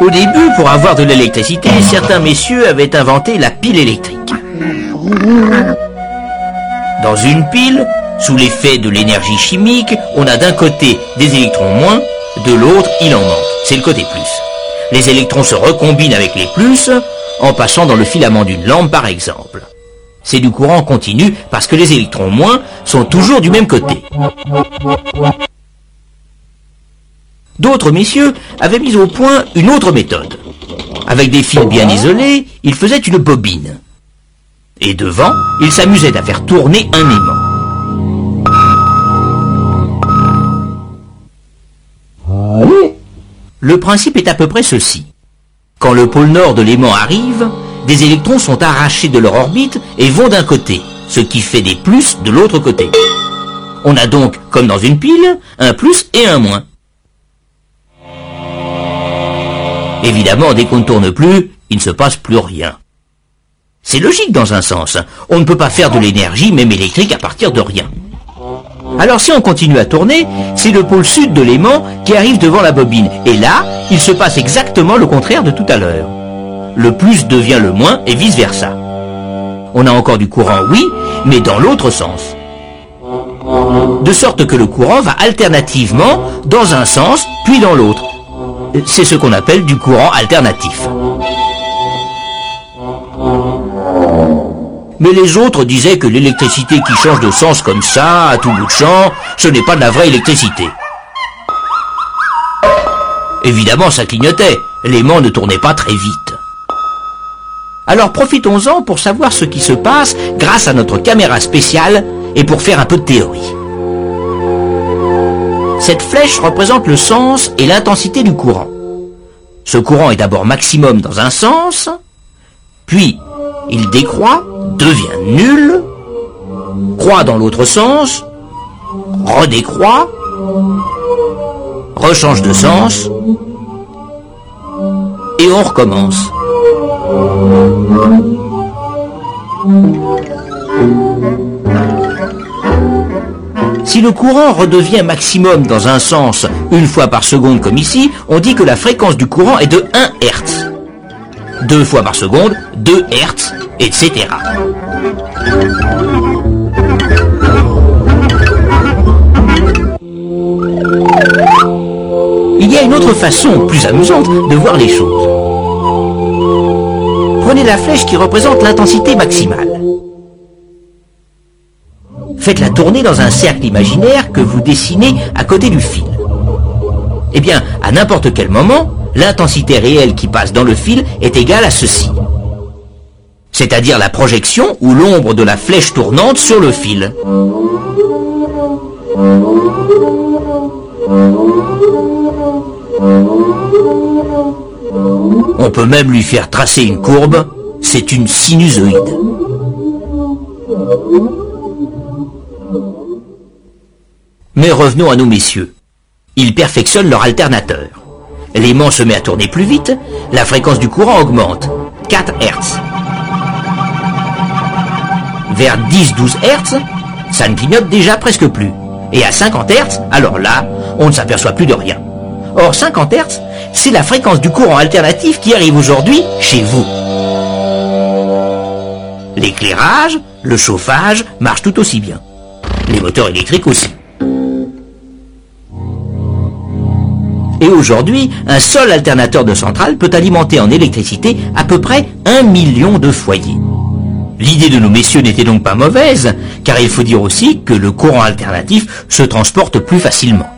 Au début, pour avoir de l'électricité, certains messieurs avaient inventé la pile électrique. Dans une pile, sous l'effet de l'énergie chimique, on a d'un côté des électrons moins, de l'autre, il en manque. C'est le côté plus. Les électrons se recombinent avec les plus, en passant dans le filament d'une lampe par exemple. C'est du courant continu parce que les électrons moins sont toujours du même côté. D'autres messieurs avaient mis au point une autre méthode. Avec des fils bien isolés, ils faisaient une bobine. Et devant, ils s'amusaient à faire tourner un aimant. Le principe est à peu près ceci. Quand le pôle nord de l'aimant arrive, des électrons sont arrachés de leur orbite et vont d'un côté, ce qui fait des plus de l'autre côté. On a donc, comme dans une pile, un plus et un moins. Évidemment, dès qu'on ne tourne plus, il ne se passe plus rien. C'est logique dans un sens. On ne peut pas faire de l'énergie, même électrique, à partir de rien. Alors si on continue à tourner, c'est le pôle sud de l'aimant qui arrive devant la bobine. Et là, il se passe exactement le contraire de tout à l'heure. Le plus devient le moins et vice-versa. On a encore du courant, oui, mais dans l'autre sens. De sorte que le courant va alternativement dans un sens, puis dans l'autre. C'est ce qu'on appelle du courant alternatif. Mais les autres disaient que l'électricité qui change de sens comme ça, à tout bout de champ, ce n'est pas de la vraie électricité. Évidemment, ça clignotait. L'aimant ne tournait pas très vite. Alors profitons-en pour savoir ce qui se passe grâce à notre caméra spéciale et pour faire un peu de théorie. Cette flèche représente le sens et l'intensité du courant. Ce courant est d'abord maximum dans un sens, puis il décroît, devient nul, croît dans l'autre sens, redécroît, rechange de sens, et on recommence. Si le courant redevient maximum dans un sens une fois par seconde comme ici, on dit que la fréquence du courant est de 1 Hz. 2 fois par seconde, 2 Hz, etc. Il y a une autre façon, plus amusante, de voir les choses. Prenez la flèche qui représente l'intensité maximale. Faites-la tourner dans un cercle imaginaire que vous dessinez à côté du fil. Eh bien, à n'importe quel moment, l'intensité réelle qui passe dans le fil est égale à ceci. C'est-à-dire la projection ou l'ombre de la flèche tournante sur le fil. On peut même lui faire tracer une courbe, c'est une sinusoïde. Mais revenons à nos messieurs. Ils perfectionnent leur alternateur. L'aimant se met à tourner plus vite, la fréquence du courant augmente, 4 Hz. Vers 10-12 Hz, ça ne clignote déjà presque plus. Et à 50 Hz, alors là, on ne s'aperçoit plus de rien. Or 50 Hz, c'est la fréquence du courant alternatif qui arrive aujourd'hui chez vous. L'éclairage, le chauffage marchent tout aussi bien. Les moteurs électriques aussi. Et aujourd'hui, un seul alternateur de centrale peut alimenter en électricité à peu près 1 million de foyers. L'idée de nos messieurs n'était donc pas mauvaise, car il faut dire aussi que le courant alternatif se transporte plus facilement.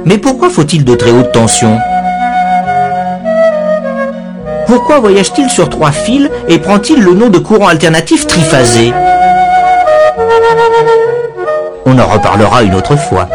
Mais pourquoi faut-il de très haute tension? Pourquoi voyage-t-il sur 3 fils et prend-il le nom de courant alternatif triphasé? On en reparlera une autre fois.